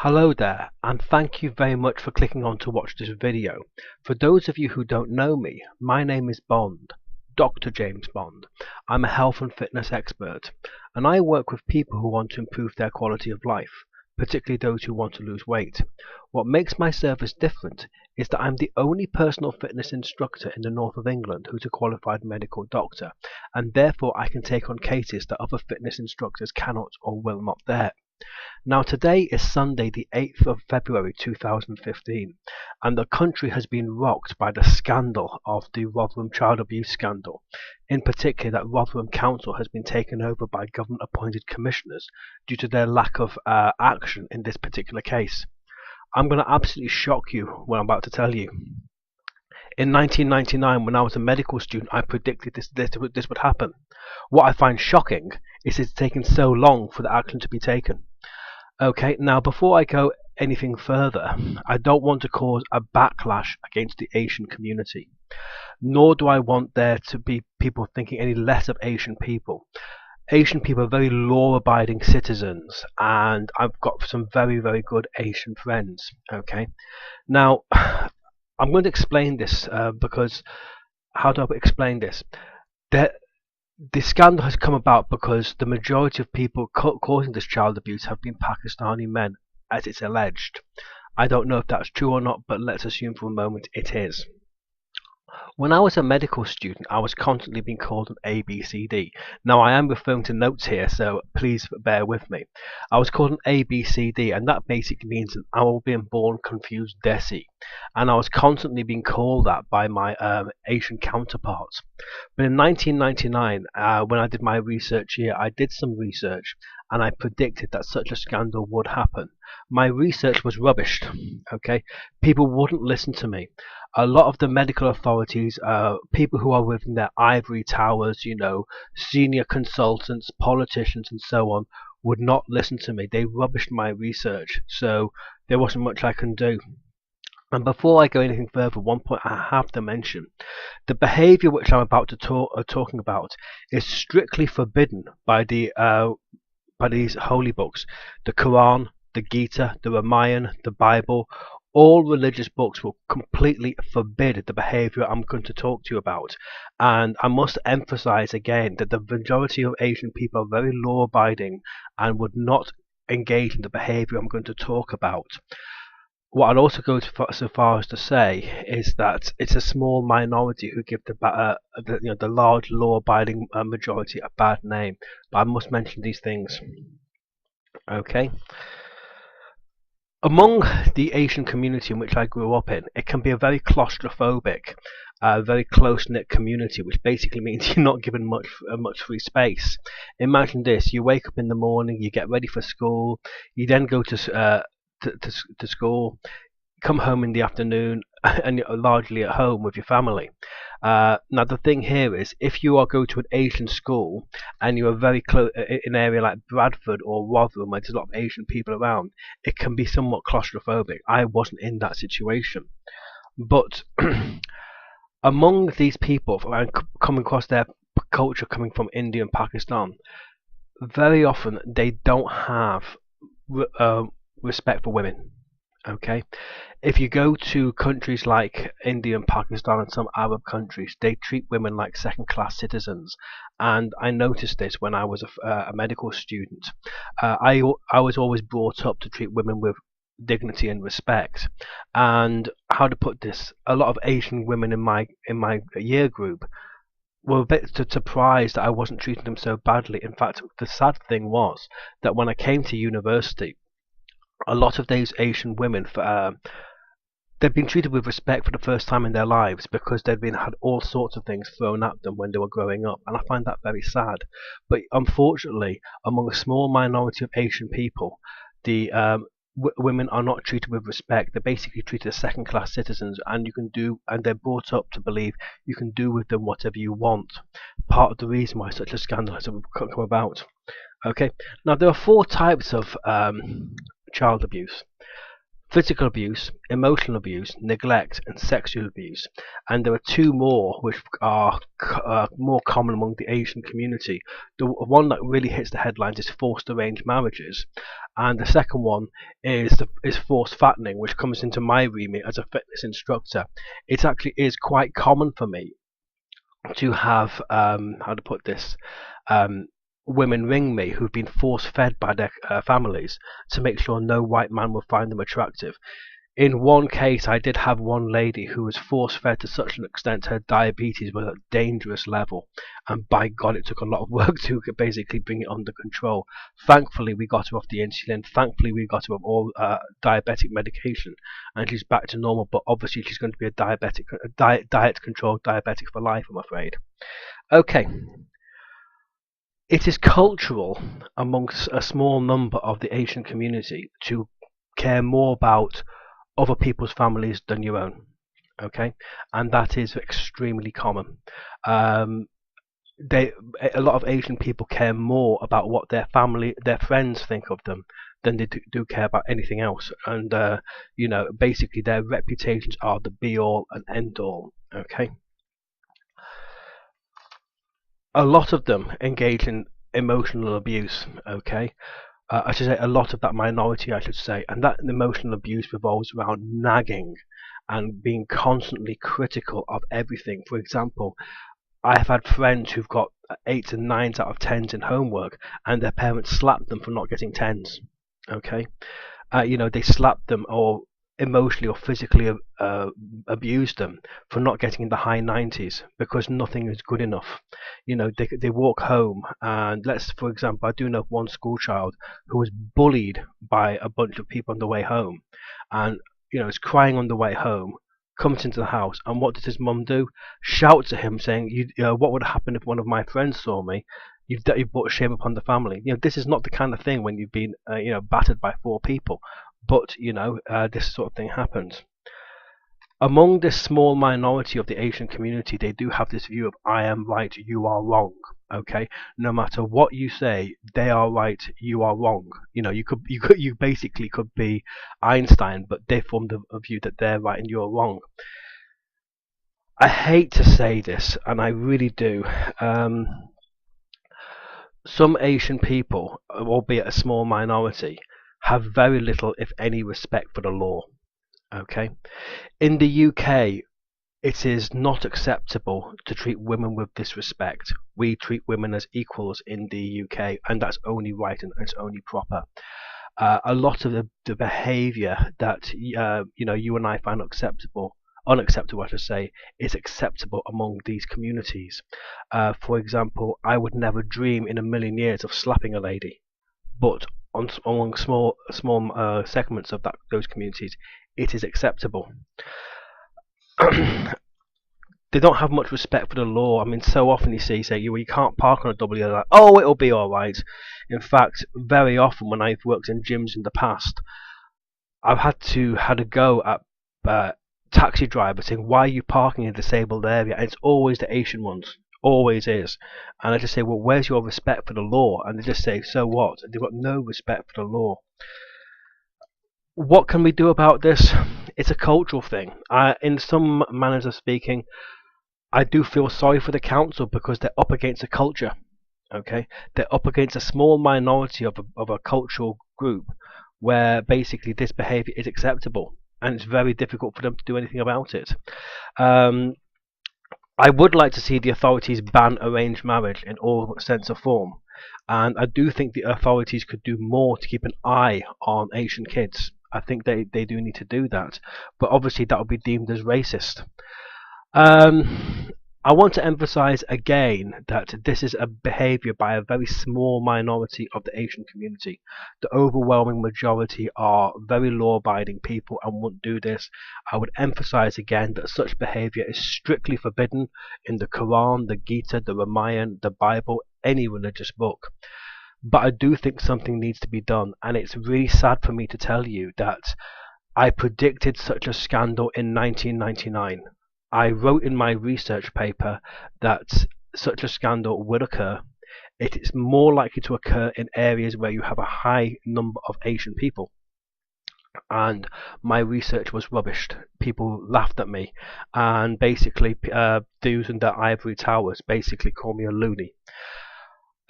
Hello there, and thank you very much for clicking on to watch this video. For those of you who don't know me, my name is Bond, Dr. James Bond. I'm a health and fitness expert, and I work with people who want to improve their quality of life, particularly those who want to lose weight. What makes my service different is that I'm the only personal fitness instructor in the north of England who's a qualified medical doctor, and therefore I can take on cases that other fitness instructors cannot or will not dare. Now today is Sunday the 8th of February 2015, and the country has been rocked by the scandal of the Rotherham Child abuse scandal. In particular, that Rotherham Council has been taken over by government appointed commissioners due to their lack of action in this particular case. I'm going to absolutely shock you what I'm about to tell you. In 1999, when I was a medical student, I predicted this would happen. What I find shocking is it's taken so long for the action to be taken. Okay, now before I go anything further, I don't want to cause a backlash against the Asian community, nor do I want there to be people thinking any less of Asian people. Asian people are very law-abiding citizens, and I've got some very, very good Asian friends. Okay, now I'm going to explain this because how do I explain this? The scandal has come about because the majority of people causing this child abuse have been Pakistani men, as it's alleged. I don't know if that's true or not, but let's assume for a moment it is. When I was a medical student, I was constantly being called an ABCD. Now, I am referring to notes here, so please bear with me. I was called an ABCD, and that basically means an owl being born confused Desi. And I was constantly being called that by my Asian counterparts. But in 1999, when I did my research here, I did some research, and I predicted that such a scandal would happen. My research was rubbish. Okay, people wouldn't listen to me. A lot of the medical authorities, people who are within their ivory towers, senior consultants, politicians and so on, would not listen to me. They rubbished my research, so there wasn't much I can do. And before I go anything further, one point I have to mention: the behaviour which I'm about to talking about is strictly forbidden by these holy books, the Koran, the Gita, the Ramayan, the Bible. All religious books will completely forbid the behaviour I'm going to talk to you about. And I must emphasise again that the majority of Asian people are very law-abiding and would not engage in the behaviour I'm going to talk about. What I'd also go so far as to say is that it's a small minority who give the large law-abiding majority a bad name. But I must mention these things. Okay. Among the Asian community in which I grew up in, it can be a very claustrophobic, very close-knit community, which basically means you're not given much free space. Imagine this: you wake up in the morning, you get ready for school, you then go to school, come home in the afternoon, and you're largely at home with your family. Now the thing here is, if you are going to an Asian school and you are very close in an area like Bradford or Rotherham, where there's a lot of Asian people around, it can be somewhat claustrophobic. I wasn't in that situation, but among these people, and coming across their culture coming from India and Pakistan, very often they don't have respect for women. Okay, if you go to countries like India and Pakistan and some Arab countries, they treat women like second-class citizens. And I noticed this when I was a medical student. I was always brought up to treat women with dignity and respect. And how to put this, a lot of Asian women in my year group were a bit surprised that I wasn't treating them so badly. In fact, the sad thing was that when I came to university, a lot of these Asian women, they've been treated with respect for the first time in their lives because they've had all sorts of things thrown at them when they were growing up, and I find that very sad. But unfortunately, among a small minority of Asian people, the women are not treated with respect. They're basically treated as second-class citizens, and they're brought up to believe you can do with them whatever you want. Part of the reason why such a scandal has come about. Okay, now there are 4 types of child abuse: physical abuse, emotional abuse, neglect, and sexual abuse. And there are 2 more which are more common among the Asian community. The one that really hits the headlines is forced arranged marriages. And the second one is forced fattening, which comes into my remit as a fitness instructor. It actually is quite common for me to have how to put this women ring me who've been force fed by their families to make sure no white man will find them attractive. In one case, I did have one lady who was force fed to such an extent her diabetes was at a dangerous level, and by God, it took a lot of work to basically bring it under control. Thankfully, we got her off the insulin. Thankfully, we got her off all diabetic medication, and she's back to normal. But obviously, she's going to be a diet controlled diabetic for life, I'm afraid. Okay, it is cultural amongst a small number of the Asian community to care more about other people's families than your own. Okay, and that is extremely common. Um, they a lot of Asian people care more about what their friends think of them than they do care about anything else. And basically, their reputations are the be all and end all. Okay, a lot of them engage in emotional abuse. Okay, I should say a lot of that minority, I should say, and that emotional abuse revolves around nagging and being constantly critical of everything. For example, I have had friends who've got eights and nines out of tens in homework, and their parents slap them for not getting tens. Okay, they slap them or emotionally or physically abuse them for not getting in the high 90s because nothing is good enough. They walk home, and for example, I do know one school child who was bullied by a bunch of people on the way home, and is crying on the way home, comes into the house, and what does his mum do? Shouts at him saying, what would happen if one of my friends saw me? You've brought shame upon the family. This is not the kind of thing when you've been battered by four people, but this sort of thing happens. Among this small minority of the Asian community, they do have this view of I am right, you are wrong. Okay, no matter what you say, they are right, you are wrong. You basically could be Einstein, but they form a view that they're right and you're wrong. I hate to say this, and I really do. Some Asian people, albeit a small minority, have very little, if any, respect for the law. Okay, in the UK, it is not acceptable to treat women with disrespect. We treat women as equals in the UK, and that's only right and it's only proper. A lot of the behaviour that you and I find unacceptable, I should say, is acceptable among these communities. For example, I would never dream in a million years of slapping a lady, but among small segments of those communities, it is acceptable. They don't have much respect for the law. I mean, so often you say you can't park on a double yellow line. Oh, it'll be all right. In fact, very often when I've worked in gyms in the past, I've had a go at taxi drivers saying, "Why are you parking in a disabled area?" And it's always the Asian ones, always is. And I just say, "Well, where's your respect for the law?" And they just say, "So what?" They've got no respect for the law. What can we do about this? It's a cultural thing. In some manners of speaking, I do feel sorry for the council because they're up against a culture. Okay, they're up against a small minority of a cultural group where basically this behaviour is acceptable, and it's very difficult for them to do anything about it. I would like to see the authorities ban arranged marriage in all sense of form, and I do think the authorities could do more to keep an eye on Asian kids. I think they do need to do that, but obviously that would be deemed as racist. I want to emphasize again that this is a behavior by a very small minority of the Asian community. The overwhelming majority are very law-abiding people and won't do this. I would emphasize again that such behavior is strictly forbidden in the Koran, the Gita, the Ramayan, the Bible, any religious book. But I do think something needs to be done, and it's really sad for me to tell you that I predicted such a scandal in 1999. I wrote in my research paper that such a scandal would occur. It is more likely to occur in areas where you have a high number of Asian people. And my research was rubbished. People laughed at me, and basically those in the ivory towers basically called me a loony.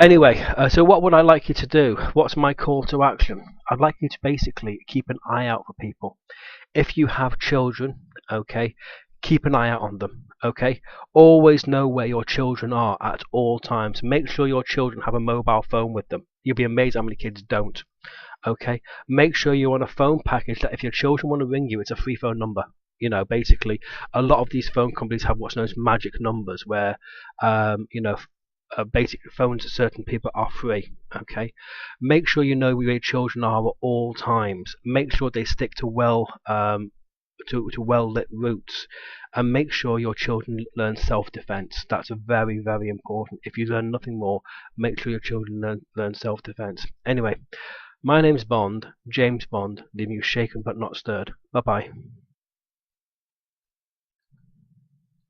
Anyway, so what would I like you to do? What's my call to action? I'd like you to basically keep an eye out for people. If you have children, okay, keep an eye out on them, okay? Always know where your children are at all times. Make sure your children have a mobile phone with them. You'll be amazed how many kids don't, okay? Make sure you're on a phone package that if your children want to ring you, it's a free phone number. Basically, a lot of these phone companies have what's known as magic numbers, where, basic phones to certain people are free. Okay, make sure you know where your children are at all times. Make sure they stick to well lit routes, and make sure your children learn self-defense. That's very, very important. If you learn nothing more, make sure your children learn self-defense. Anyway, my name's Bond, James Bond, leaving you shaken but not stirred. Bye bye.